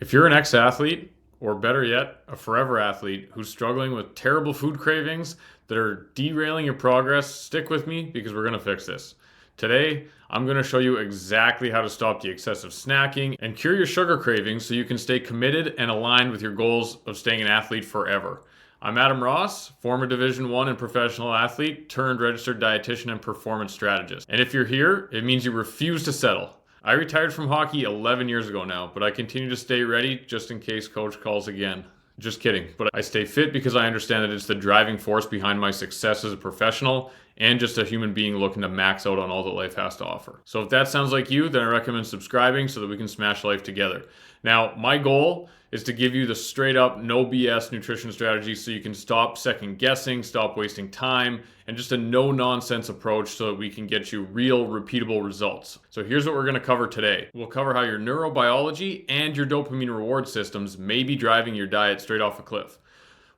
If you're an ex-athlete, or better yet, a forever athlete who's struggling with terrible food cravings that are derailing your progress, stick with me because we're going to fix this. Today, I'm going to show you exactly how to stop the excessive snacking and cure your sugar cravings so you can stay committed and aligned with your goals of staying an athlete forever. I'm Adam Ross, former Division 1 and professional athlete turned registered dietitian and performance strategist. And if you're here, it means you refuse to settle. I retired from hockey 11 years ago now, but I continue to stay ready just in case coach calls again. Just kidding, but I stay fit because I understand that it's the driving force behind my success as a professional and just a human being looking to max out on all that life has to offer. So if that sounds like you, then I recommend subscribing so that we can smash life together. Now, my goal is to give you the straight up, no BS nutrition strategy so you can stop second guessing, stop wasting time, and just a no nonsense approach so that we can get you real, repeatable results. So here's what we're going to cover today. We'll cover how your neurobiology and your dopamine reward systems may be driving your diet straight off a cliff.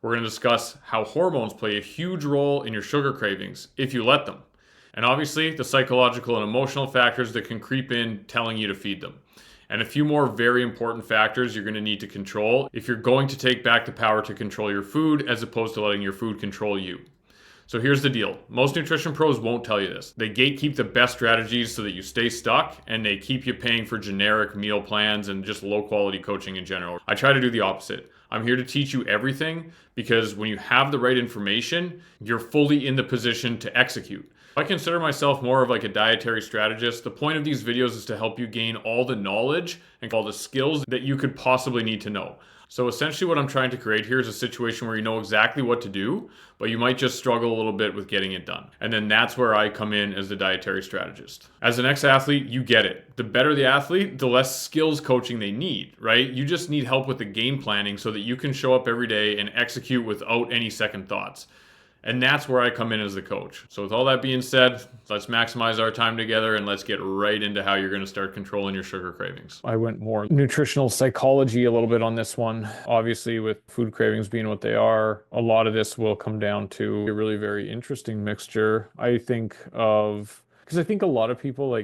We're going to discuss how hormones play a huge role in your sugar cravings, if you let them. And obviously, the psychological and emotional factors that can creep in telling you to feed them. And a few more very important factors you're going to need to control if you're going to take back the power to control your food as opposed to letting your food control you. So here's the deal. Most nutrition pros won't tell you this. They gatekeep the best strategies so that you stay stuck, and they keep you paying for generic meal plans and just low quality coaching in general. I try to do the opposite. I'm here to teach you everything because when you have the right information, you're fully in the position to execute. I consider myself more of like a dietary strategist. The point of these videos is to help you gain all the knowledge and all the skills that you could possibly need to know. So essentially what I'm trying to create here is a situation where you know exactly what to do, but you might just struggle a little bit with getting it done. And then that's where I come in as the dietary strategist. As an ex-athlete, you get it. The better the athlete, the less skills coaching they need, right? You just need help with the game planning so that you can show up every day and execute without any second thoughts. And that's where I come in as the coach. So with all that being said, let's maximize our time together and let's get right into how you're going to start controlling your sugar cravings. I went more nutritional psychology a little bit on this one. Obviously, with food cravings being what they are, a lot of this will come down to a really very interesting mixture. Because I think a lot of people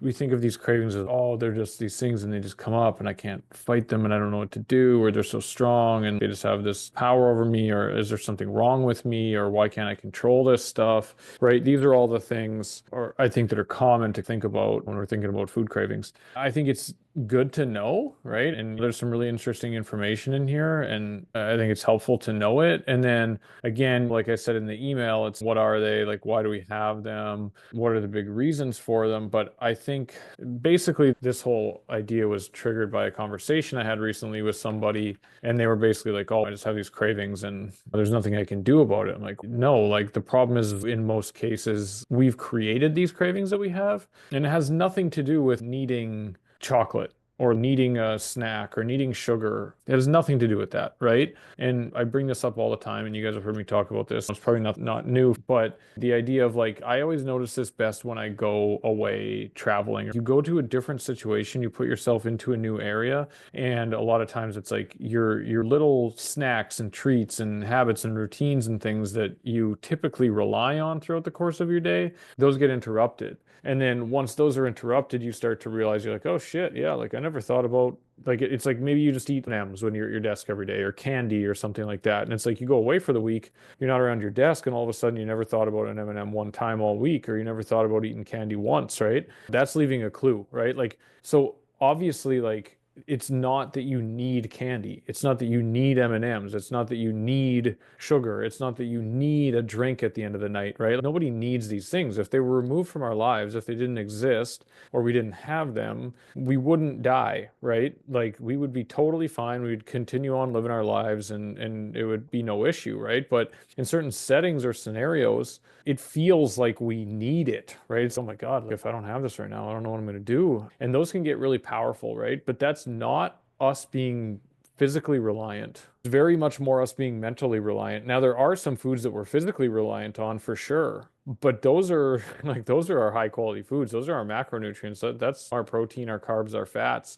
we think of these cravings as, oh, they're just these things and they just come up and I can't fight them and I don't know what to do, or they're so strong and they just have this power over me, or is there something wrong with me, or why can't I control this stuff, right? These are all the things, or I think, that are common to think about when we're thinking about food cravings. I think it's good to know, right? And there's some really interesting information in here, and I think it's helpful to know it. And then again, like I said in the email, it's what are they? Like, why do we have them? What are the big reasons for them? But I think basically this whole idea was triggered by a conversation I had recently with somebody, and they were basically like, oh, I just have these cravings and there's nothing I can do about it. I'm like, no, like the problem is in most cases, we've created these cravings that we have, and it has nothing to do with needing chocolate or needing a snack or needing sugar. It has nothing to do with that, right? And I bring this up all the time, and you guys have heard me talk about this. It's probably not new, but the idea of like, I always notice this best when I go away traveling. You go to a different situation, you put yourself into a new area, and a lot of times it's like your little snacks and treats and habits and routines and things that you typically rely on throughout the course of your day, those get interrupted. And then once those are interrupted, you start to realize you're like, oh shit, yeah, like I never thought about, like it's like maybe you just eat M&Ms when you're at your desk every day, or candy or something like that. And it's like you go away for the week, you're not around your desk, and all of a sudden you never thought about an M&M one time all week, or you never thought about eating candy once, right? That's leaving a clue, right? Like, so obviously, like, it's not that you need candy. It's not that you need M&Ms. It's not that you need sugar. It's not that you need a drink at the end of the night, right? Nobody needs these things. If they were removed from our lives, if they didn't exist or we didn't have them, we wouldn't die, right? Like we would be totally fine. We'd continue on living our lives, and it would be no issue, right? But in certain settings or scenarios, it feels like we need it, right? It's, oh my God, if I don't have this right now, I don't know what I'm going to do. And those can get really powerful, right? But that's not us being physically reliant. It's very much more us being mentally reliant. Now, there are some foods that we're physically reliant on for sure, but those are those are our high quality foods. Those are our macronutrients. That's our protein, our carbs, our fats.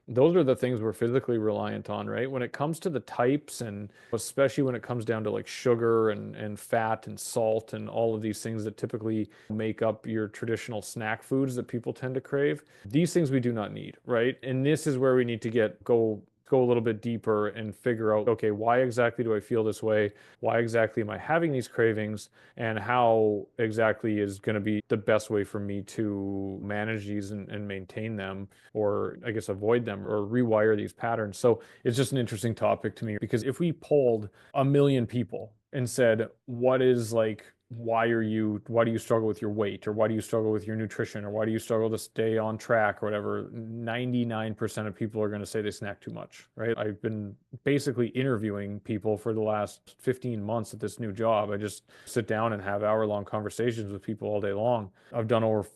Those are the things we're physically reliant on, right? When it comes to the types, and especially when it comes down to like sugar and fat and salt and all of these things that typically make up your traditional snack foods that people tend to crave, these things we do not need, right? And this is where we need to go a little bit deeper and figure out, okay, why exactly do I feel this way? Why exactly am I having these cravings? And how exactly is going to be the best way for me to manage these and maintain them, or I guess avoid them or rewire these patterns. So it's just an interesting topic to me, because if we polled 1 million people and said, what is like, why do you struggle with your weight, or why do you struggle with your nutrition, or why do you struggle to stay on track, or whatever, 99% of people are going to say they snack too much, right? I've been basically interviewing people for the last 15 months at this new job. I just sit down and have hour-long conversations with people all day long. I've done over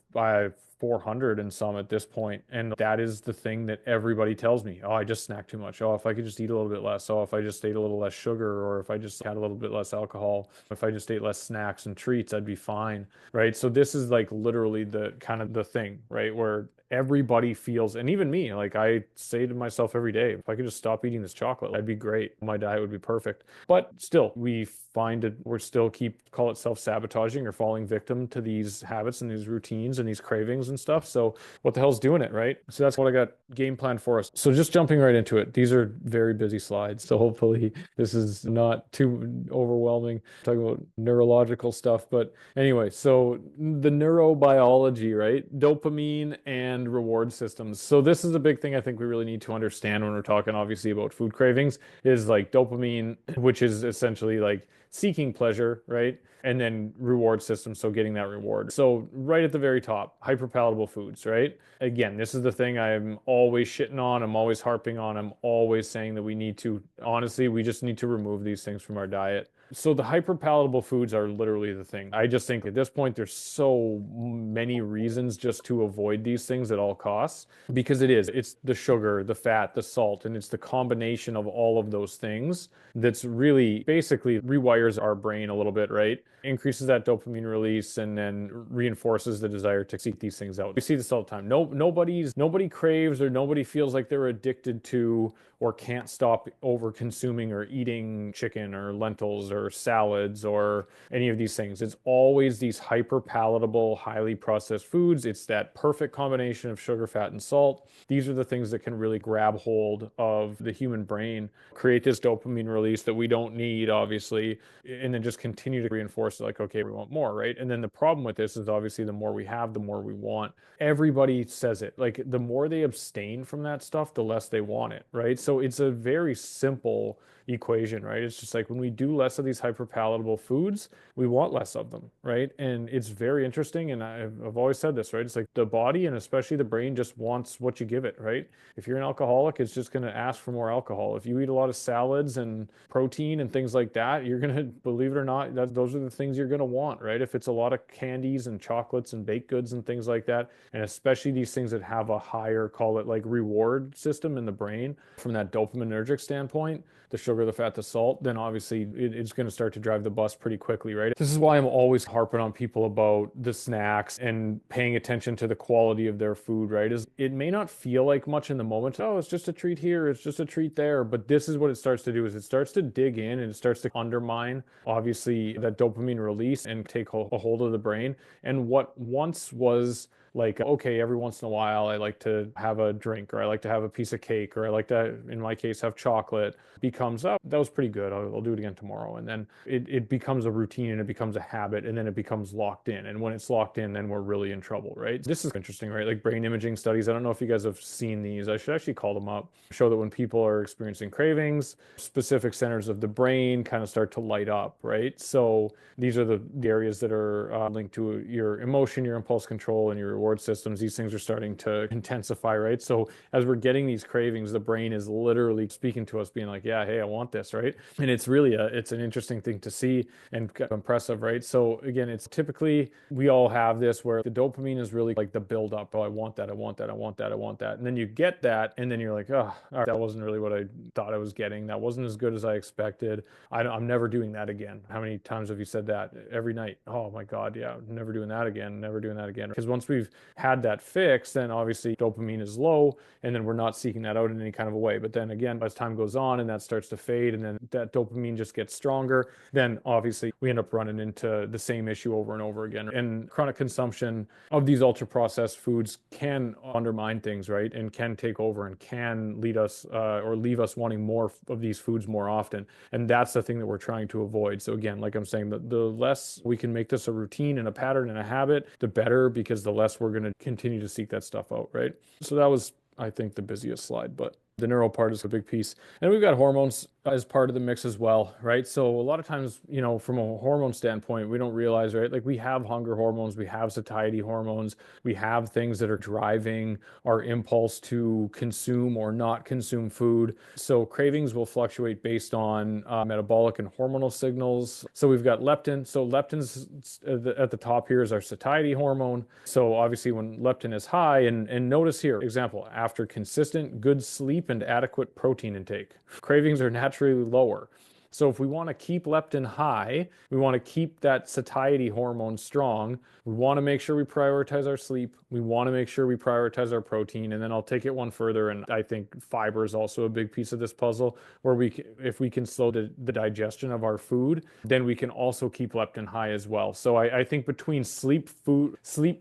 400 and some at this point, and that is the thing that everybody tells me. Oh, I just snack too much. Oh, if I could just eat a little bit less. Oh, if I just ate a little less sugar, or if I just had a little bit less alcohol, if I just ate less snacks and treats, I'd be fine, right? So this is like literally the kind of the thing, right, where everybody feels, and even me, like I say to myself every day, if I could just stop eating this chocolate, I'd be great. My diet would be perfect. But still, we find it, we're still call it self-sabotaging or falling victim to these habits and these routines and these cravings and stuff. So what the hell's doing it, right? So that's what I got game planned for us. So just jumping right into it. These are very busy slides, so hopefully this is not too overwhelming talking about neurological stuff. But anyway, so the neurobiology, right? Dopamine and reward systems. So this is a big thing I think we really need to understand when we're talking obviously about food cravings, is like dopamine, which is essentially like seeking pleasure, right? And then reward systems, so getting that reward. So right at the very top, hyperpalatable foods, right? Again, this is the thing I'm always shitting on, I'm always harping on, I'm always saying that we need to, honestly, we just need to remove these things from our diet. So the hyperpalatable foods are literally the thing. I just think at this point there's so many reasons just to avoid these things at all costs, because it's the sugar, the fat, the salt, and it's the combination of all of those things that's really basically rewires our brain a little bit, right? Increases that dopamine release and then reinforces the desire to seek these things out. We see this all the time. Nobody craves, or nobody feels like they're addicted to or can't stop over consuming or eating chicken or lentils or salads or any of these things. It's always these hyper palatable, highly processed foods. It's that perfect combination of sugar, fat, and salt. These are the things that can really grab hold of the human brain, create this dopamine release that we don't need, obviously, and then just continue to reinforce like, okay, we want more, right? And then the problem with this is obviously the more we have, the more we want. Everybody says it. Like the more they abstain from that stuff, the less they want it, right? So it's a very simple equation, right? It's just like when we do less of these hyperpalatable foods, we want less of them, right? And it's very interesting. And I've always said this, right? It's like the body and especially the brain just wants what you give it, right? If you're an alcoholic, it's just going to ask for more alcohol. If you eat a lot of salads and protein and things like that, you're going to, believe it or not, those are the things you're going to want, right? If it's a lot of candies and chocolates and baked goods and things like that, and especially these things that have a higher, call it like reward system in the brain from that dopaminergic standpoint, the sugar, the fat, the salt, then obviously it's going to start to drive the bus pretty quickly, right? This is why I'm always harping on people about the snacks and paying attention to the quality of their food, right? Is it may not feel like much in the moment. Oh, it's just a treat here, it's just a treat there. But this is what it starts to do, is it starts to dig in and it starts to undermine, obviously, that dopamine release and take a hold of the brain. And what once was like, okay, every once in a while, I like to have a drink, or I like to have a piece of cake, or I like to, in my case, have chocolate, becomes, oh, that was pretty good. I'll do it again tomorrow. And then it becomes a routine and it becomes a habit, and then it becomes locked in. And when it's locked in, then we're really in trouble, right? This is interesting, right? Like brain imaging studies. I don't know if you guys have seen these. I should actually call them up. Show that when people are experiencing cravings, specific centers of the brain kind of start to light up, right? So these are the areas that are linked to your emotion, your impulse control, and your reward systems. These things are starting to intensify, right? So as we're getting these cravings, the brain is literally speaking to us, being like, yeah, hey, I want this, right? And it's really it's an interesting thing to see and impressive, right? So again, it's typically, we all have this where the dopamine is really like the buildup. Oh, I want that, I want that, I want that, I want that. And then you get that, and then you're like, oh, all right, that wasn't really what I thought I was getting. That wasn't as good as I expected. I'm never doing that again. How many times have you said that? Every night? Oh my God, yeah, never doing that again, never doing that again. Because once we've had that fixed, then obviously dopamine is low, and then we're not seeking that out in any kind of a way. But then again, as time goes on and that starts to fade, and then that dopamine just gets stronger, then obviously we end up running into the same issue over and over again. And chronic consumption of these ultra processed foods can undermine things, right? And can take over and can lead us or leave us wanting more of these foods more often. And that's the thing that we're trying to avoid. So again, like I'm saying, the less we can make this a routine and a pattern and a habit, the better, because the less we're going to continue to seek that stuff out, right? So that was, I think, the busiest slide, but the neuro part is a big piece. And we've got hormones as part of the mix as well, right? So a lot of times, from a hormone standpoint, we don't realize, right? Like we have hunger hormones, we have satiety hormones, we have things that are driving our impulse to consume or not consume food. So cravings will fluctuate based on metabolic and hormonal signals. So we've got leptin. So leptin's at the top here is our satiety hormone. So obviously when leptin is high, and notice here, example, after consistent good sleep and adequate protein intake, cravings are naturally lower. So if we want to keep leptin high, we want to keep that satiety hormone strong, we want to make sure we prioritize our sleep, we want to make sure we prioritize our protein, and then I'll take it one further, and I think fiber is also a big piece of this puzzle, where if we can slow the digestion of our food, then we can also keep leptin high as well. So I think between sleep,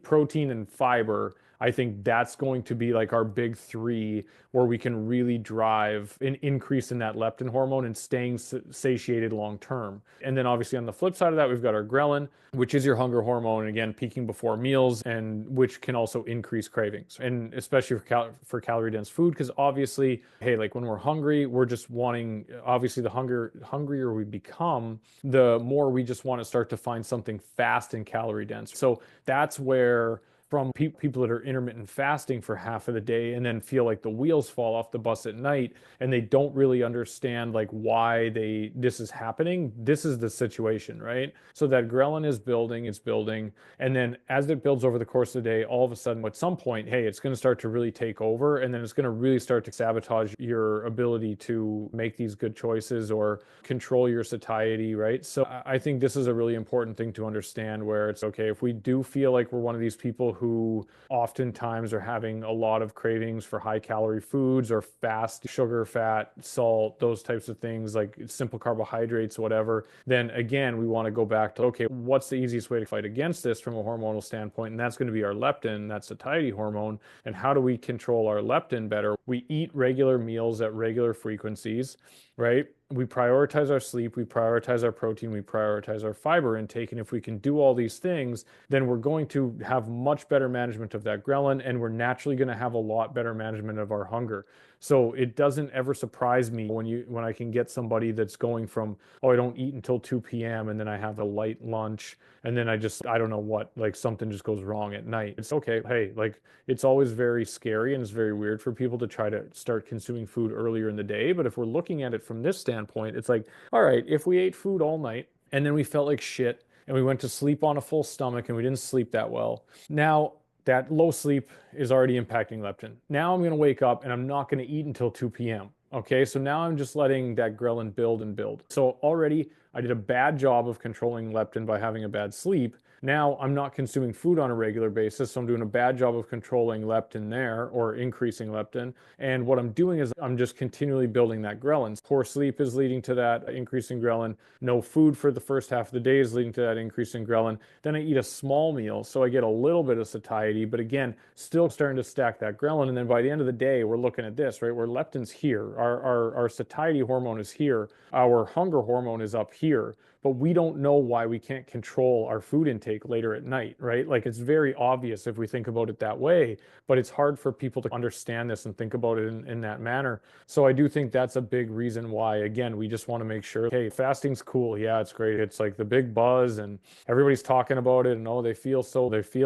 protein, and fiber, I think that's going to be like our big three where we can really drive an increase in that leptin hormone and staying satiated long term. And then obviously on the flip side of that, we've got our ghrelin, which is your hunger hormone, and again, peaking before meals, and which can also increase cravings, and especially for calorie dense food, because obviously, hey, like when we're hungry, we're just wanting, obviously the hungrier we become, the more we just want to start to find something fast and calorie dense. So that's where from people that are intermittent fasting for half of the day and then feel like the wheels fall off the bus at night, and they don't really understand like why this is happening. This is the situation, right? So that ghrelin is building, it's building, and then as it builds over the course of the day, all of a sudden at some point, hey, it's going to start to really take over, and then it's going to really start to sabotage your ability to make these good choices or control your satiety, right? So I think this is a really important thing to understand, where it's okay if we do feel like we're one of these people who oftentimes are having a lot of cravings for high calorie foods or fast sugar, fat, salt, those types of things, like simple carbohydrates, whatever, then again, we want to go back to, okay, what's the easiest way to fight against this from a hormonal standpoint? And that's going to be our leptin, that's satiety hormone. And how do we control our leptin better? We eat regular meals at regular frequencies, right? We prioritize our sleep, we prioritize our protein, we prioritize our fiber intake. And if we can do all these things, then we're going to have much better management of that ghrelin, and we're naturally going to have a lot better management of our hunger. So it doesn't ever surprise me when I can get somebody that's going from, oh, I don't eat until 2 p.m. and then I have a light lunch, and then I don't know what, like something just goes wrong at night. It's okay. Hey, like it's always very scary and it's very weird for people to try to start consuming food earlier in the day. But if we're looking at it from this standpoint, it's like, all right, if we ate food all night and then we felt like shit and we went to sleep on a full stomach and we didn't sleep that well, now that low sleep is already impacting leptin. Now I'm going to wake up and I'm not going to eat until 2 p.m. Okay, so now I'm just letting that ghrelin build and build. So already I did a bad job of controlling leptin by having a bad sleep. Now I'm not consuming food on a regular basis, so I'm doing a bad job of controlling leptin there, or increasing leptin. And what I'm doing is I'm just continually building that ghrelin. Poor sleep is leading to that increasing ghrelin. No food for the first half of the day is leading to that increase in ghrelin. Then I eat a small meal, so I get a little bit of satiety, but again, still starting to stack that ghrelin. And then by the end of the day, we're looking at this, right? Where leptin's here, our satiety hormone is here, our hunger hormone is up here, but we don't know why we can't control our food intake later at night, right? Like it's very obvious if we think about it that way, but it's hard for people to understand this and think about it in that manner. So I do think that's a big reason why, again, we just want to make sure, hey, fasting's cool. Yeah, it's great. It's like the big buzz and everybody's talking about it, and oh, they feel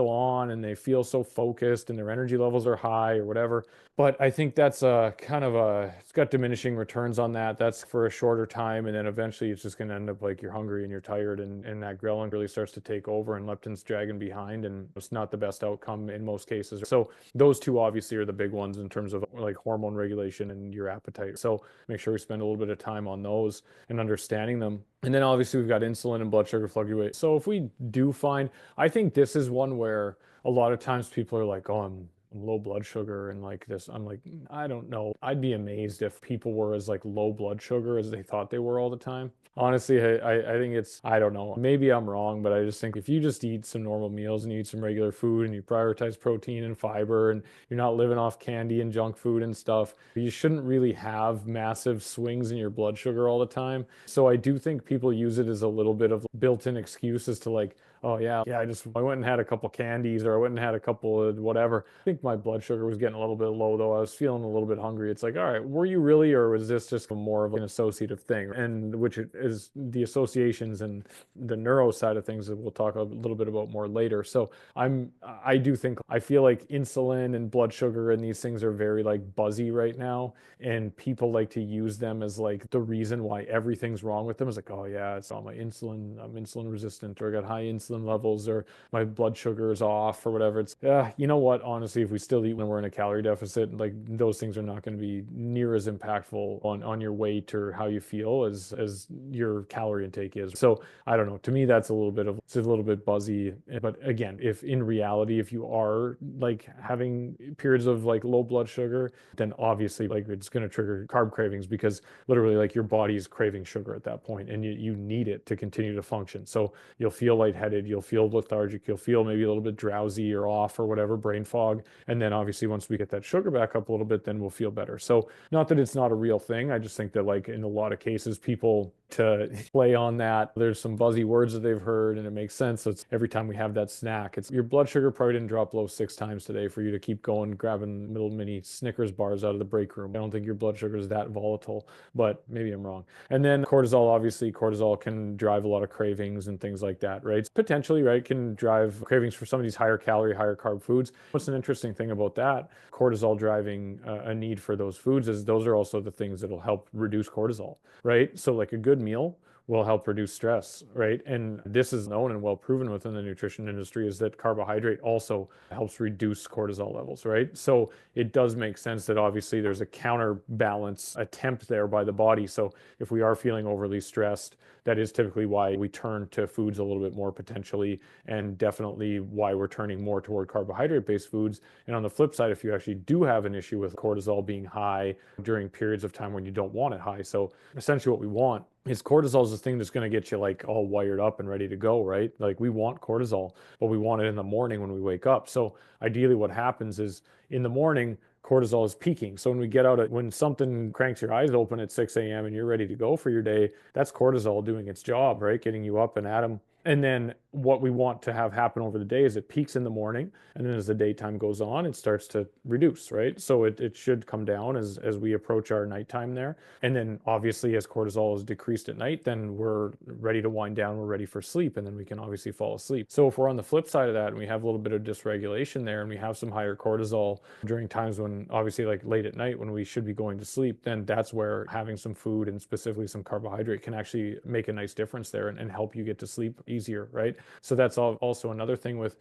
on and they feel so focused and their energy levels are high or whatever. But I think that's a kind of it's got diminishing returns on that. That's for a shorter time. And then eventually it's just going to end up like you're hungry and you're tired and that ghrelin really starts to take over and leptin's dragging behind. And it's not the best outcome in most cases. So those two obviously are the big ones in terms of like hormone regulation and your appetite. So make sure we spend a little bit of time on those and understanding them. And then obviously we've got insulin and blood sugar fluctuate. So if we do find, I think this is one where a lot of times people are like, oh, I'm low blood sugar and like this. I'm like, I don't know. I'd be amazed if people were as like low blood sugar as they thought they were all the time. Honestly, I think it's, I don't know. Maybe I'm wrong, but I just think if you just eat some normal meals and you eat some regular food and you prioritize protein and fiber and you're not living off candy and junk food and stuff, you shouldn't really have massive swings in your blood sugar all the time. So I do think people use it as a little bit of built-in excuses to like, oh yeah, I went and had a couple candies or I went and had a couple of whatever. I think my blood sugar was getting a little bit low though. I was feeling a little bit hungry. It's like, all right, were you really, or was this just more of an associative thing? And which is the associations and the neuro side of things that we'll talk a little bit about more later. So I do think, I feel like insulin and blood sugar and these things are very like buzzy right now. And people like to use them as like the reason why everything's wrong with them is like, oh yeah, it's all my insulin, I'm insulin resistant, or I got high insulin levels, or my blood sugar is off, or whatever. It's, you know what? Honestly, if we still eat when we're in a calorie deficit, like those things are not going to be near as impactful on your weight or how you feel as your calorie intake is. So I don't know. To me, that's a little bit of, it's a little bit buzzy. But again, if in reality, if you are like having periods of like low blood sugar, then obviously like it's going to trigger carb cravings because literally like your body is craving sugar at that point and you need it to continue to function. So you'll feel lightheaded, you'll feel lethargic, you'll feel maybe a little bit drowsy or off or whatever, brain fog. And then obviously once we get that sugar back up a little bit, then we'll feel better. So not that it's not a real thing. I just think that like in a lot of cases, people to play on that, there's some buzzy words that they've heard and it makes sense. So it's every time we have that snack, it's your blood sugar probably didn't drop below 6 times today for you to keep going, grabbing little mini Snickers bars out of the break room. I don't think your blood sugar is that volatile, but maybe I'm wrong. And then cortisol, obviously, cortisol can drive a lot of cravings and things like that, right? Potentially, right, can drive cravings for some of these higher calorie, higher carb foods. What's an interesting thing about that? Cortisol driving a need for those foods is those are also the things that'll help reduce cortisol, right? So like a good meal will help reduce stress, right? And this is known and well proven within the nutrition industry is that carbohydrate also helps reduce cortisol levels, right? So it does make sense that obviously there's a counterbalance attempt there by the body. So if we are feeling overly stressed, that is typically why we turn to foods a little bit more potentially, and definitely why we're turning more toward carbohydrate-based foods. And on the flip side, if you actually do have an issue with cortisol being high during periods of time when you don't want it high, so essentially what we want is cortisol is the thing that's going to get you like all wired up and ready to go, right? Like we want cortisol, but we want it in the morning when we wake up. So ideally what happens is in the morning, cortisol is peaking. So when we get out at when something cranks your eyes open at 6 a.m. and you're ready to go for your day, that's cortisol doing its job, right? Getting you up and at 'em. And then what we want to have happen over the day is it peaks in the morning. And then as the daytime goes on, it starts to reduce, right? So it should come down as we approach our nighttime there. And then obviously as cortisol is decreased at night, then we're ready to wind down, we're ready for sleep, and then we can obviously fall asleep. So if we're on the flip side of that and we have a little bit of dysregulation there and we have some higher cortisol during times when obviously like late at night when we should be going to sleep, then that's where having some food and specifically some carbohydrate can actually make a nice difference there and help you get to sleep easier, right? So that's also another thing with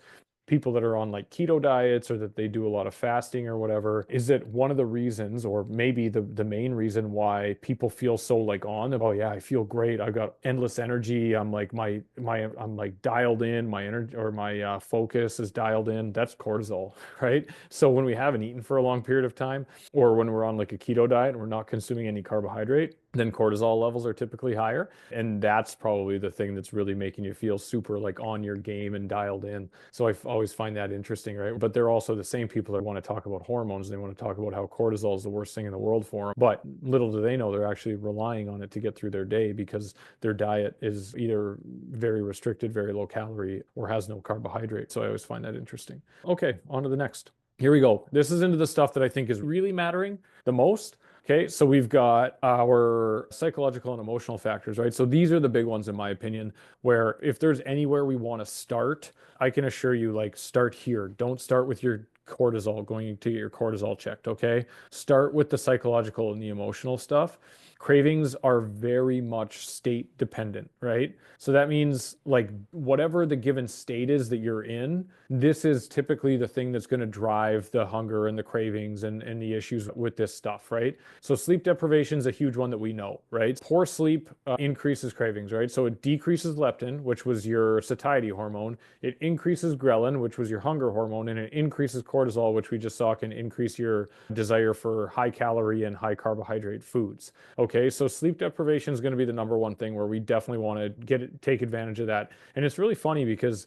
people that are on like keto diets or that they do a lot of fasting or whatever, is that one of the reasons, or maybe the main reason why people feel so like on, oh yeah, I feel great, I've got endless energy, I'm like I'm like dialed in, my energy or my focus is dialed in, that's cortisol, right? So when we haven't eaten for a long period of time, or when we're on like a keto diet and we're not consuming any carbohydrate, then cortisol levels are typically higher. And that's probably the thing that's really making you feel super like on your game and dialed in. So I always find that interesting, right? But they're also the same people that want to talk about hormones. They want to talk about how cortisol is the worst thing in the world for them. But little do they know they're actually relying on it to get through their day because their diet is either very restricted, very low calorie, or has no carbohydrate. So I always find that interesting. Okay, on to the next. Here we go. This is into the stuff that I think is really mattering the most. Okay, so we've got our psychological and emotional factors, right? So these are the big ones in my opinion, where if there's anywhere we want to start, I can assure you, like, start here. Don't start with your cortisol, going to get your cortisol checked, okay? Start with the psychological and the emotional stuff. Cravings are very much state dependent, right? So that means like whatever the given state is that you're in, this is typically the thing that's going to drive the hunger and the cravings and the issues with this stuff, right? So sleep deprivation is a huge one that we know, right? Poor sleep increases cravings, right? So it decreases leptin, which was your satiety hormone. It increases ghrelin, which was your hunger hormone, and it increases cortisol, which we just saw can increase your desire for high calorie and high carbohydrate foods. Okay, so sleep deprivation is going to be the number one thing where we definitely want to take advantage of that. And it's really funny because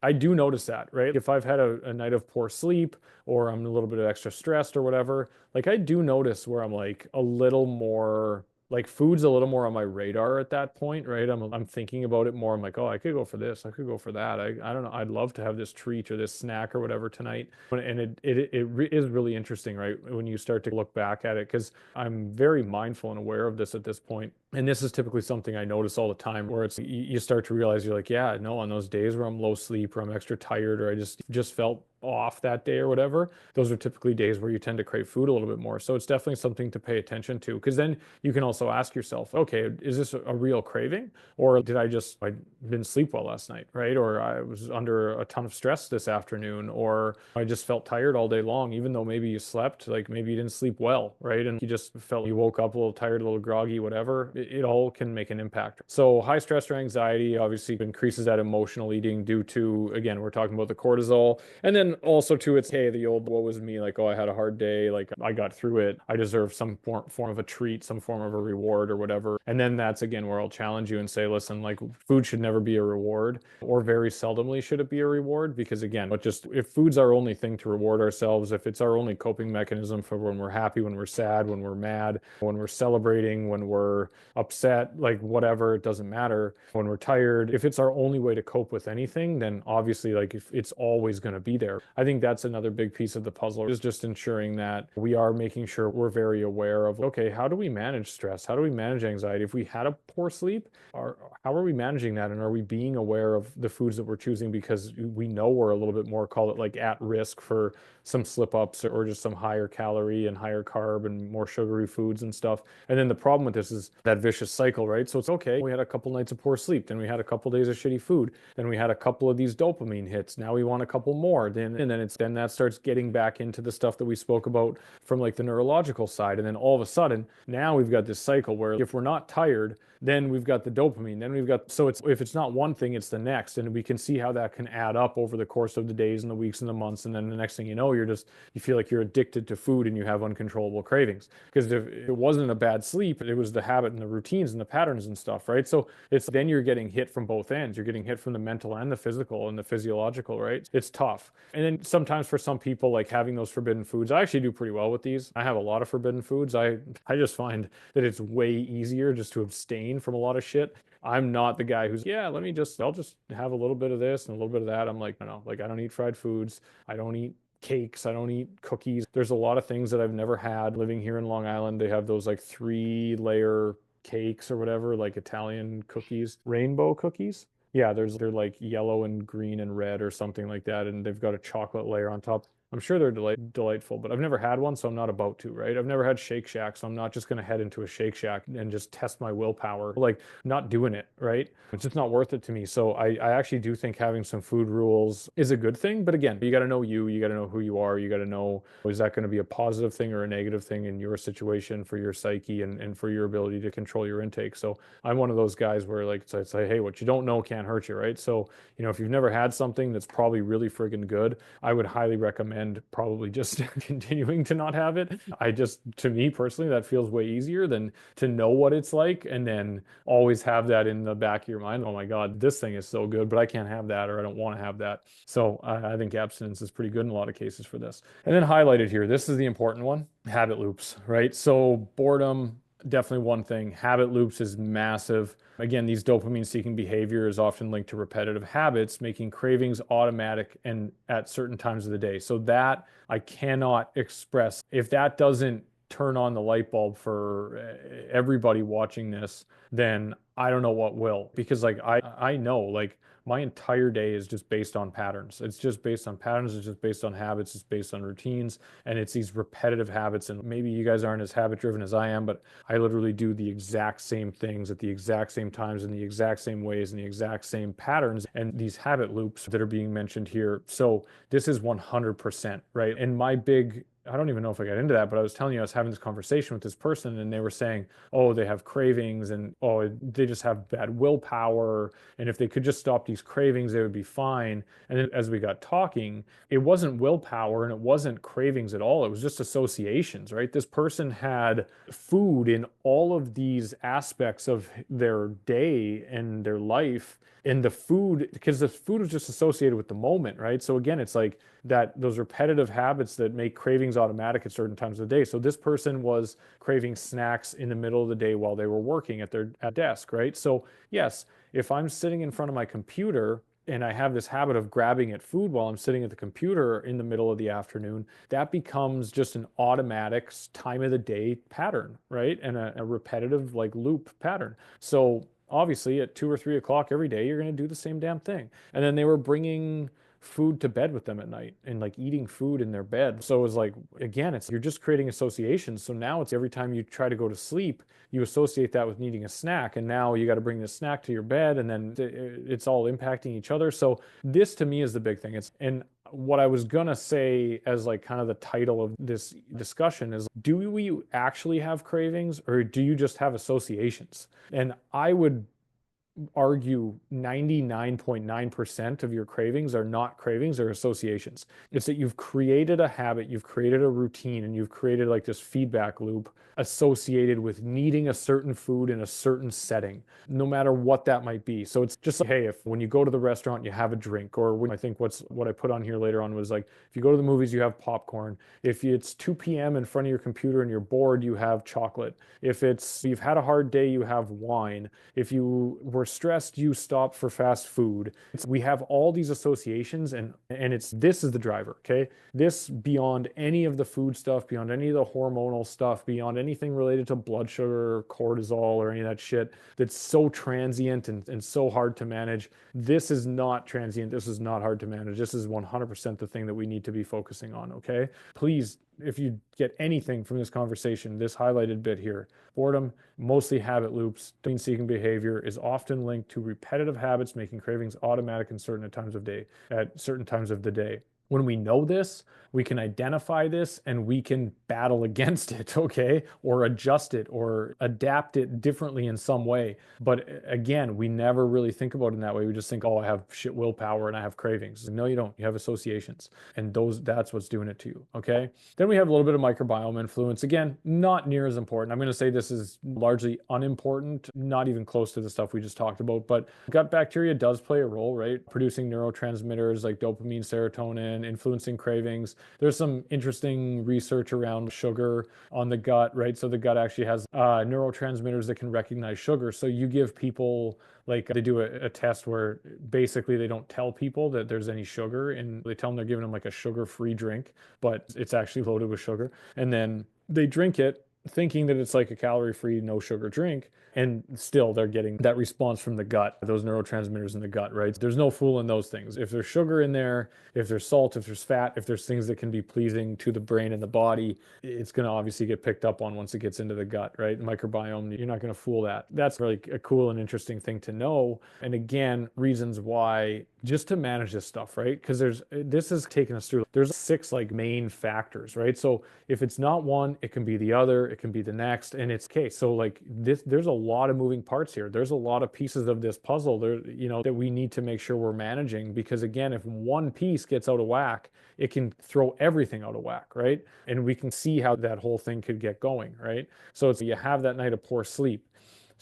I do notice that, right? If I've had a night of poor sleep or I'm a little bit extra stressed or whatever, like I do notice where I'm like a little more like food's a little more on my radar at that point, right? I'm thinking about it more. I'm like, oh, I could go for this, I could go for that. I don't know. I'd love to have this treat or this snack or whatever tonight. And it is really interesting, right? When you start to look back at it, because I'm very mindful and aware of this at this point. And this is typically something I notice all the time where it's you start to realize you're like, yeah, no, on those days where I'm low sleep or I'm extra tired or I just felt off that day or whatever, those are typically days where you tend to crave food a little bit more. So it's definitely something to pay attention to because then you can also ask yourself, okay, is this a real craving or did I didn't sleep well last night, right? Or I was under a ton of stress this afternoon or I just felt tired all day long, even though maybe you slept, like maybe you didn't sleep well, right? And you just felt you woke up a little tired, a little groggy, whatever. It all can make an impact. So high stress or anxiety obviously increases that emotional eating due to, again, we're talking about the cortisol. And then also too, it's, hey, the old what was me, like, oh, I had a hard day, like I got through it. I deserve some form of a treat, some form of a reward or whatever. And then that's again where I'll challenge you and say, listen, like food should never be a reward, or very seldomly should it be a reward. Because again, but just if food's our only thing to reward ourselves, if it's our only coping mechanism for when we're happy, when we're sad, when we're mad, when we're celebrating, when we're upset, like whatever, it doesn't matter. When we're tired, if it's our only way to cope with anything, then obviously like if it's always going to be there. I think that's another big piece of the puzzle is just ensuring that we are making sure we're very aware of, okay, how do we manage stress? How do we manage anxiety? If we had a poor sleep, how are we managing that? And are we being aware of the foods that we're choosing because we know we're a little bit more, call it like at risk for some slip ups or just some higher calorie and higher carb and more sugary foods and stuff. And then the problem with this is that vicious cycle, right? So it's okay. We had a couple nights of poor sleep, then we had a couple days of shitty food, then we had a couple of these dopamine hits. Now we want a couple more. Then that starts getting back into the stuff that we spoke about from like the neurological side. And then all of a sudden, now we've got this cycle where if we're not tired, then we've got the dopamine, then we've got, so it's, if it's not one thing, it's the next. And we can see how that can add up over the course of the days and the weeks and the months. And then the next thing you know, you feel like you're addicted to food and you have uncontrollable cravings. Because if it wasn't a bad sleep, it was the habit and the routines and the patterns and stuff, right? So it's then you're getting hit from both ends. You're getting hit from the mental and the physical and the physiological, right? It's tough. And then sometimes for some people, like having those forbidden foods, I actually do pretty well with these. I have a lot of forbidden foods. I just find that it's way easier just to abstain from a lot of shit. I'm not the guy who's, yeah, I'll just have a little bit of this and a little bit of that. I'm like, no, like I don't eat fried foods. I don't eat cakes. I don't eat cookies. There's a lot of things that I've never had. Living here in Long Island, they have those like 3-layer cakes or whatever, like Italian cookies, rainbow cookies. Yeah, they're like yellow and green and red or something like that, and they've got a chocolate layer on top. I'm sure they're delightful, but I've never had one, so I'm not about to, right? I've never had Shake Shack, so I'm not just going to head into a Shake Shack and just test my willpower. Like, not doing it, right? It's just not worth it to me. So I actually do think having some food rules is a good thing. But again, you got to know you got to know who you are. You got to know, is that going to be a positive thing or a negative thing in your situation for your psyche and for your ability to control your intake. So I'm one of those guys where like, it's like, hey, what you don't know can't hurt you, right? So, if you've never had something that's probably really friggin' good, I would highly recommend probably just continuing to not have it. To me personally, that feels way easier than to know what it's like and then always have that in the back of your mind. Oh my God, this thing is so good, but I can't have that or I don't want to have that. So I think abstinence is pretty good in a lot of cases for this. And then highlighted here, this is the important one, habit loops, right? So boredom, definitely one thing. Habit loops is massive. Again, these dopamine seeking behavior is often linked to repetitive habits, making cravings automatic and at certain times of the day. So that I cannot express. If that doesn't turn on the light bulb for everybody watching this, then I don't know what will. Because like I know like my entire day is just based on patterns. It's just based on patterns, it's just based on habits, it's based on routines, and it's these repetitive habits. And maybe you guys aren't as habit driven as I am, but I literally do the exact same things at the exact same times in the exact same ways in the exact same patterns and these habit loops that are being mentioned here. So this is 100%, right? And my big I don't even know if I got into that, but I was telling you I was having this conversation with this person and they were saying, oh, they have cravings and oh, they just have bad willpower. And if they could just stop these cravings, they would be fine. And then as we got talking, it wasn't willpower and it wasn't cravings at all. It was just associations, right? This person had food in all of these aspects of their day and their life. And the food, because the food was just associated with the moment, right? So again, it's like that those repetitive habits that make cravings automatic at certain times of the day. So this person was craving snacks in the middle of the day while they were working at their desk, right? So yes, if I'm sitting in front of my computer and I have this habit of grabbing at food while I'm sitting at the computer in the middle of the afternoon, that becomes just an automatic time of the day pattern, right? And a repetitive like loop pattern. So obviously at 2 or 3 o'clock every day, you're going to do the same damn thing. And then they were bringing food to bed with them at night and like eating food in their bed. So it was like, again, it's you're just creating associations. So now it's every time you try to go to sleep, you associate that with needing a snack. And now you got to bring the snack to your bed and then it's all impacting each other. So this to me is the big thing. And what I was gonna say as like kind of the title of this discussion is, do we actually have cravings or do you just have associations? And I would argue 99.9% of your cravings are not cravings, or associations. It's that you've created a habit, you've created a routine, and you've created like this feedback loop associated with needing a certain food in a certain setting, no matter what that might be. So it's just like, hey, if when you go to the restaurant, you have a drink, or when I think what I put on here later on was like, if you go to the movies, you have popcorn. If it's 2 p.m. in front of your computer and you're bored, you have chocolate. If it's you've had a hard day, you have wine. If you were stressed, you stop for fast food. We have all these associations and it's this is the driver, okay? This beyond any of the food stuff, beyond any of the hormonal stuff, beyond anything related to blood sugar or cortisol or any of that shit that's so transient and so hard to manage. This is not transient. This is not hard to manage. This is 100% the thing that we need to be focusing on, okay? Please, if you get anything from this conversation, this highlighted bit here, boredom, mostly habit loops, dopamine-seeking behavior is often linked to repetitive habits, making cravings automatic in certain times of day, at certain times of the day. When we know this, we can identify this and we can battle against it, okay? Or adjust it or adapt it differently in some way. But again, we never really think about it in that way. We just think, oh, I have shit willpower and I have cravings. No, you don't. You have associations. And that's what's doing it to you, okay? Then we have a little bit of microbiome influence. Again, not near as important. I'm going to say this is largely unimportant, not even close to the stuff we just talked about. But gut bacteria does play a role, right? Producing neurotransmitters like dopamine, serotonin, influencing cravings. There's some interesting research around sugar on the gut, right? So the gut actually has neurotransmitters that can recognize sugar. So you give people like they do a test where basically they don't tell people that there's any sugar and they tell them they're giving them like a sugar-free drink, but it's actually loaded with sugar. And then they drink it thinking that it's like a calorie-free, no sugar drink. And still they're getting that response from the gut, those neurotransmitters in the gut, right? There's no fooling those things. If there's sugar in there, if there's salt, if there's fat, if there's things that can be pleasing to the brain and the body, it's going to obviously get picked up on once it gets into the gut, right? Microbiome, you're not going to fool that. That's really a cool and interesting thing to know. And again, reasons why just to manage this stuff, right? Because this has taken us through, there's 6 like main factors, right? So if it's not one, it can be the other, it can be the next, and it's okay. So like there's a lot of moving parts here. There's a lot of pieces of this puzzle there, that we need to make sure we're managing because again, if one piece gets out of whack, it can throw everything out of whack, right? And we can see how that whole thing could get going, right? So you have that night of poor sleep.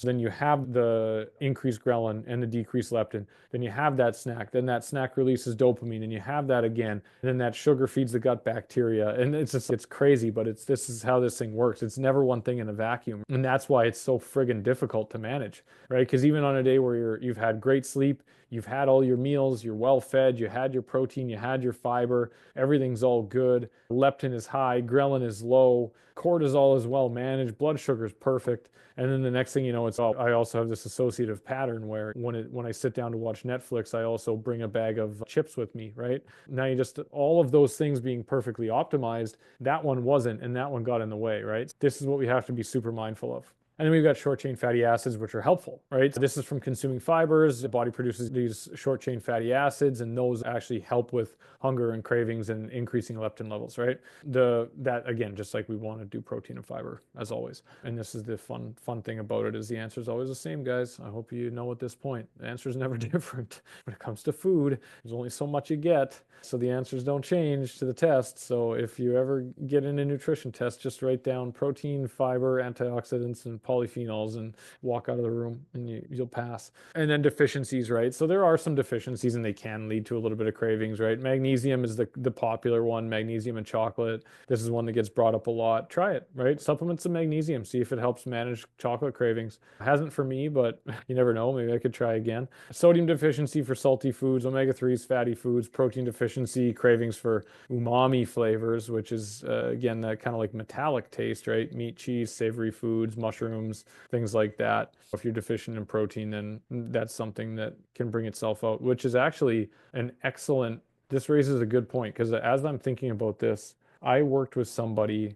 So then you have the increased ghrelin and the decreased leptin. Then you have that snack. Then that snack releases dopamine, and you have that again. And then that sugar feeds the gut bacteria. And it's crazy, but this is how this thing works. It's never one thing in a vacuum. And that's why it's so friggin' difficult to manage, right? Because even on a day where you've had great sleep, you've had all your meals, you're well fed, you had your protein, you had your fiber, everything's all good. Leptin is high, ghrelin is low, cortisol is well managed, blood sugar is perfect. And then the next thing you know, I also have this associative pattern where when I sit down to watch Netflix, I also bring a bag of chips with me, right? Now you just all of those things being perfectly optimized, that one wasn't, and that one got in the way, right? This is what we have to be super mindful of. And then we've got short chain fatty acids, which are helpful, right? So this is from consuming fibers. The body produces these short chain fatty acids, and those actually help with hunger and cravings and increasing leptin levels, right? That again, just like we want to do protein and fiber as always. And this is the fun thing about it is the answer is always the same, guys. I hope you know at this point. The answer is never different. When it comes to food, there's only so much you get. So the answers don't change to the test. So if you ever get in a nutrition test, just write down protein, fiber, antioxidants, and polyphenols and walk out of the room and you'll pass. And then deficiencies, right? So there are some deficiencies and they can lead to a little bit of cravings, right? Magnesium is the popular one, magnesium in chocolate. This is one that gets brought up a lot. Try it, right? Supplement some magnesium, see if it helps manage chocolate cravings. It hasn't for me, but you never know. Maybe I could try again. Sodium deficiency for salty foods, omega-3s, fatty foods, protein deficiency, cravings for umami flavors, which is, again, that kind of like metallic taste, right? Meat, cheese, savory foods, mushrooms, things like that. If you're deficient in protein, then that's something that can bring itself out, which is actually an excellent, this raises a good point because as I'm thinking about this, I worked with somebody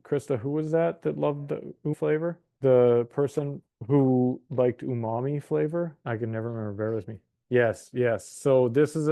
Krista, who was that loved the flavor? The person who liked umami flavor? I can never remember. Bear with me. Yes, yes. So this is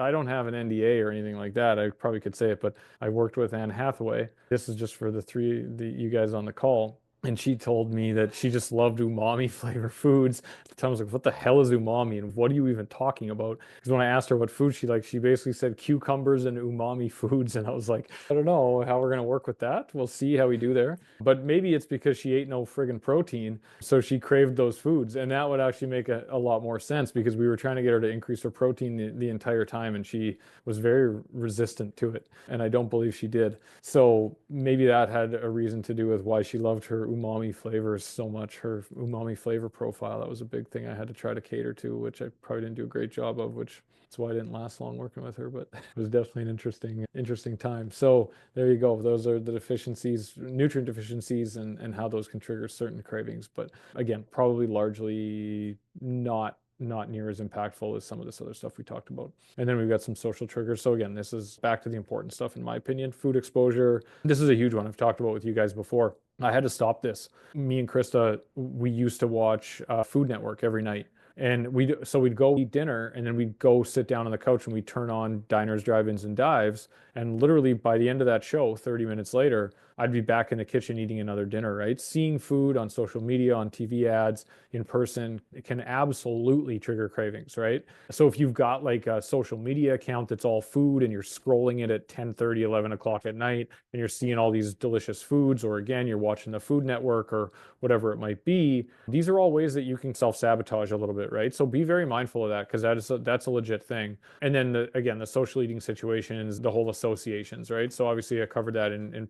I don't have an NDA or anything like that. I probably could say it, but I worked with Anne Hathaway. This is just for you guys on the call. And she told me that she just loved umami flavor foods. At the time I was like, what the hell is umami? And what are you even talking about? Because when I asked her what food she liked, she basically said cucumbers and umami foods. And I was like, I don't know how we're going to work with that. We'll see how we do there. But maybe it's because she ate no friggin' protein. So she craved those foods. And that would actually make a lot more sense because we were trying to get her to increase her protein the entire time. And she was very resistant to it. And I don't believe she did. So maybe that had a reason to do with why she loved her umami flavors so much, her umami flavor profile. That was a big thing I had to try to cater to, which I probably didn't do a great job of, which that's why I didn't last long working with her, but it was definitely an interesting time. So there you go. Those are the deficiencies, nutrient deficiencies, and how those can trigger certain cravings. But again, probably largely not near as impactful as some of this other stuff we talked about. And then we've got some social triggers. So again, this is back to the important stuff in my opinion. Food exposure. This is a huge one I've talked about with you guys before. I had to stop this. Me and Krista, we used to watch Food Network every night. And we'd go eat dinner and then we'd go sit down on the couch and we'd turn on Diners, Drive-Ins, and Dives. And literally by the end of that show, 30 minutes later, I'd be back in the kitchen eating another dinner, right? Seeing food on social media, on TV ads, in person, it can absolutely trigger cravings, right? So if you've got like a social media account that's all food and you're scrolling it at 10:30, 11 o'clock at night, and you're seeing all these delicious foods, or again, you're watching the Food Network or whatever it might be, these are all ways that you can self-sabotage a little bit, right? So be very mindful of that because that's a legit thing. And then again, the social eating situations, the whole associations, right? So obviously I covered that in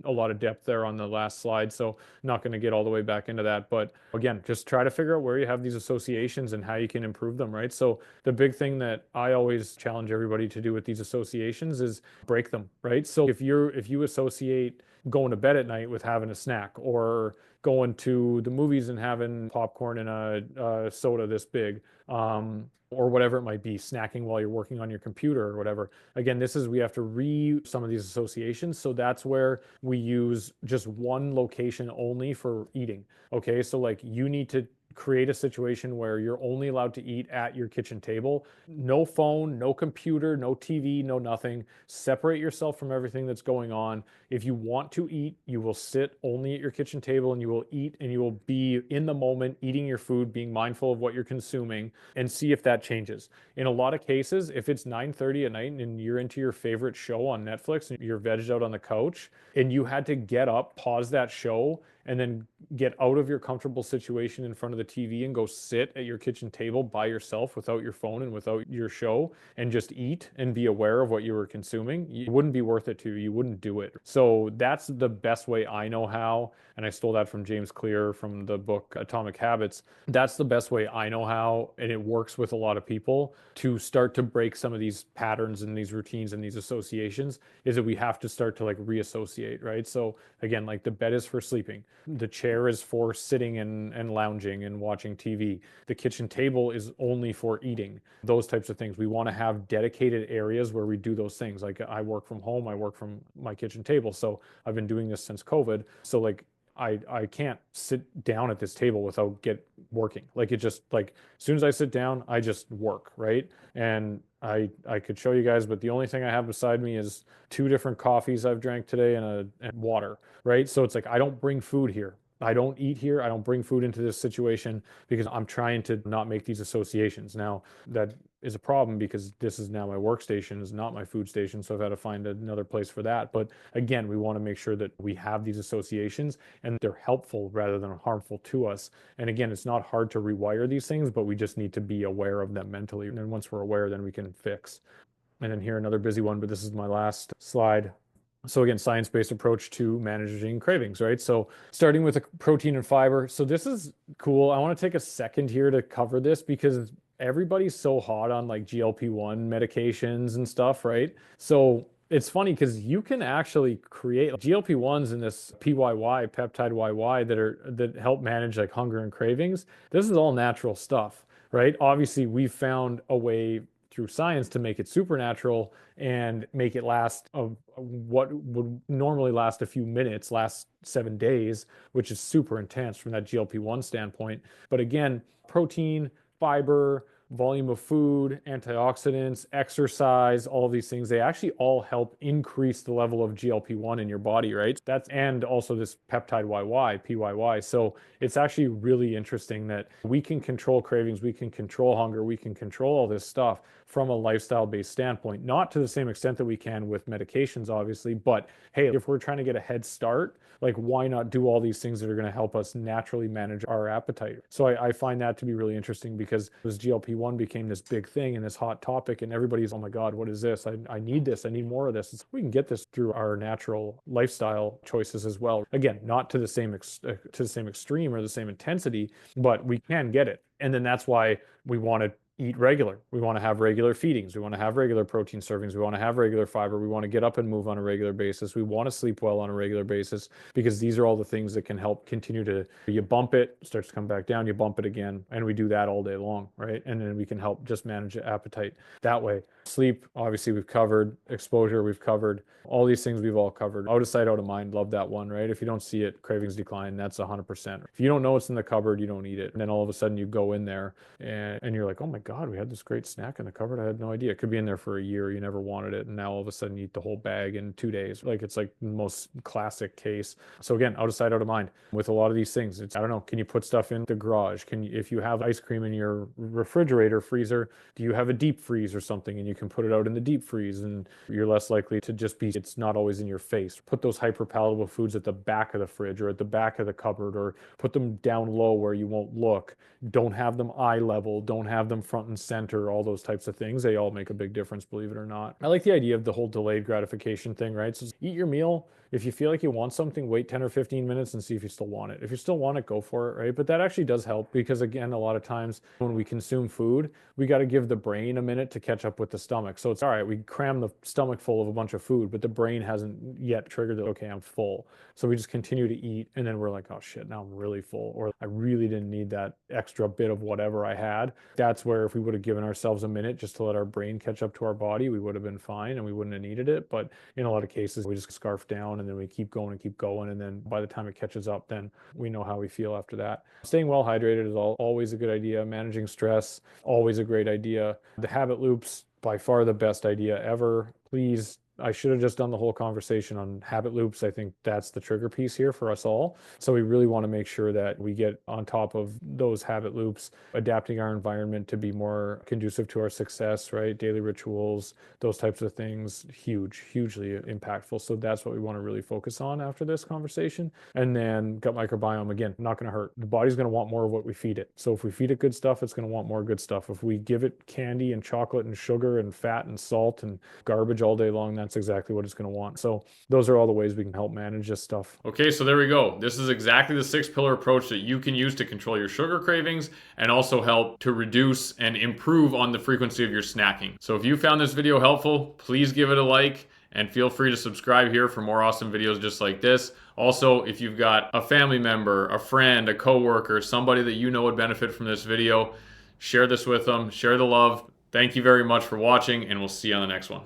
a lot of depth there on the last slide. So not going to get all the way back into that. But again, just try to figure out where you have these associations and how you can improve them, right? So the big thing that I always challenge everybody to do with these associations is break them, right? So if you associate going to bed at night with having a snack or going to the movies and having popcorn and a soda this big, or whatever it might be, snacking while you're working on your computer or whatever. Again, we have to some of these associations. So that's where we use just one location only for eating. Okay, so like you need to create a situation where you're only allowed to eat at your kitchen table. No phone, no computer, no TV, no nothing. Separate yourself from everything that's going on. If you want to eat, you will sit only at your kitchen table and you will eat and you will be in the moment, eating your food, being mindful of what you're consuming, and see if that changes. In a lot of cases, if it's 9:30 at night and you're into your favorite show on Netflix and you're vegged out on the couch and you had to get up, pause that show, and then get out of your comfortable situation in front of the TV and go sit at your kitchen table by yourself without your phone and without your show and just eat and be aware of what you were consuming, it wouldn't be worth it to you. You wouldn't do it. So that's the best way I know how. And I stole that from James Clear from the book Atomic Habits. That's the best way I know how, and it works with a lot of people to start to break some of these patterns and these routines and these associations, is that we have to start to like reassociate, right? So again, like the bed is for sleeping, the chair is for sitting and lounging and watching TV, the kitchen table is only for eating, those types of things. We want to have dedicated areas where we do those things. Like I work from home, I work from my kitchen table. So I've been doing this since COVID. So like I can't sit down at this table without get working. Like it just like as soon as I sit down, I just work, right? And I could show you guys, but the only thing I have beside me is two different coffees I've drank today and water, right? So it's like I don't bring food here. I don't eat here. I don't bring food into this situation because I'm trying to not make these associations. Now, that is a problem because this is now my workstation, is not my food station. So I've had to find another place for that. But again, we want to make sure that we have these associations and they're helpful rather than harmful to us. And again, it's not hard to rewire these things, but we just need to be aware of them mentally. And then once we're aware, then we can fix. And then here, another busy one, but this is my last slide. So again, science-based approach to managing cravings, right? So starting with a protein and fiber. So this is cool. I want to take a second here to cover this because everybody's so hot on like GLP-1 medications and stuff, right? So it's funny because you can actually create GLP-1s and this PYY, peptide YY, that help manage like hunger and cravings. This is all natural stuff, right? Obviously, we've found a way through science to make it supernatural and make it last what would normally last a few minutes, last 7 days, which is super intense from that GLP-1 standpoint. But again, protein, fiber, volume of food, antioxidants, exercise, all of these things, they actually all help increase the level of GLP-1 in your body, right? That's, and also this peptide YY, PYY. So it's actually really interesting that we can control cravings, we can control hunger, we can control all this stuff from a lifestyle-based standpoint. Not to the same extent that we can with medications, obviously, but hey, if we're trying to get a head start, like why not do all these things that are going to help us naturally manage our appetite? So I find that to be really interesting because this GLP-1 became this big thing and this hot topic, and everybody's, oh my God, what is this? I need this. I need more of this. We can get this through our natural lifestyle choices as well. Again, not to the same extreme or the same intensity, but we can get it. And then that's why we want to eat regular. We want to have regular feedings. We want to have regular protein servings. We want to have regular fiber. We want to get up and move on a regular basis. We want to sleep well on a regular basis because these are all the things that can help continue to, you bump it, starts to come back down, you bump it again, and we do that all day long, right? And then we can help just manage appetite that way. Sleep, obviously we've covered. Exposure, we've covered. All these things we've all covered. Out of sight, out of mind. Love that one, right? If you don't see it, cravings decline. That's 100%. If you don't know it's in the cupboard, you don't eat it. And then all of a sudden you go in there and you're like, oh my God, we had this great snack in the cupboard. I had no idea. It could be in there for a year. You never wanted it. And now all of a sudden you eat the whole bag in 2 days. Like it's like the most classic case. So again, out of sight, out of mind. With a lot of these things, it's, I don't know, can you put stuff in the garage? Can you, if you have ice cream in your refrigerator, freezer, do you have a deep freeze or something and you can put it out in the deep freeze and you're less likely to just be, it's not always in your face. Put those hyper palatable foods at the back of the fridge or at the back of the cupboard, or put them down low where you won't look. Don't have them eye level, don't have them front and center, all those types of things. They all make a big difference, believe it or not. I like the idea of the whole delayed gratification thing, right? So eat your meal. If you feel like you want something, wait 10 or 15 minutes and see if you still want it. If you still want it, go for it, right? But that actually does help because, again, a lot of times when we consume food, we got to give the brain a minute to catch up with the stomach. So it's all right, we cram the stomach full of a bunch of food, but the brain hasn't yet triggered that, okay, I'm full. So we just continue to eat and then we're like, oh shit, now I'm really full, or I really didn't need that extra bit of whatever I had. That's where if we would have given ourselves a minute just to let our brain catch up to our body, we would have been fine and we wouldn't have needed it. But in a lot of cases, we just scarf down and then we keep going and keep going. And then by the time it catches up, then we know how we feel after that. Staying well hydrated is always a good idea. Managing stress, always a great idea. The habit loops, by far the best idea ever. Please I should have just done the whole conversation on habit loops. I think that's the trigger piece here for us all. So we really want to make sure that we get on top of those habit loops, adapting our environment to be more conducive to our success, right? Daily rituals, those types of things, huge, hugely impactful. So that's what we want to really focus on after this conversation. And then gut microbiome, again, not going to hurt. The body's going to want more of what we feed it. So if we feed it good stuff, it's going to want more good stuff. If we give it candy and chocolate and sugar and fat and salt and garbage all day long, that's exactly what it's going to want. So those are all the ways we can help manage this stuff. Okay, so there we go. This is exactly the 6-pillar approach that you can use to control your sugar cravings and also help to reduce and improve on the frequency of your snacking. So if you found this video helpful, please give it a like and feel free to subscribe here for more awesome videos just like this. Also, if you've got a family member, a friend, a coworker, somebody that you know would benefit from this video, share this with them, share the love. Thank you very much for watching, and we'll see you on the next one.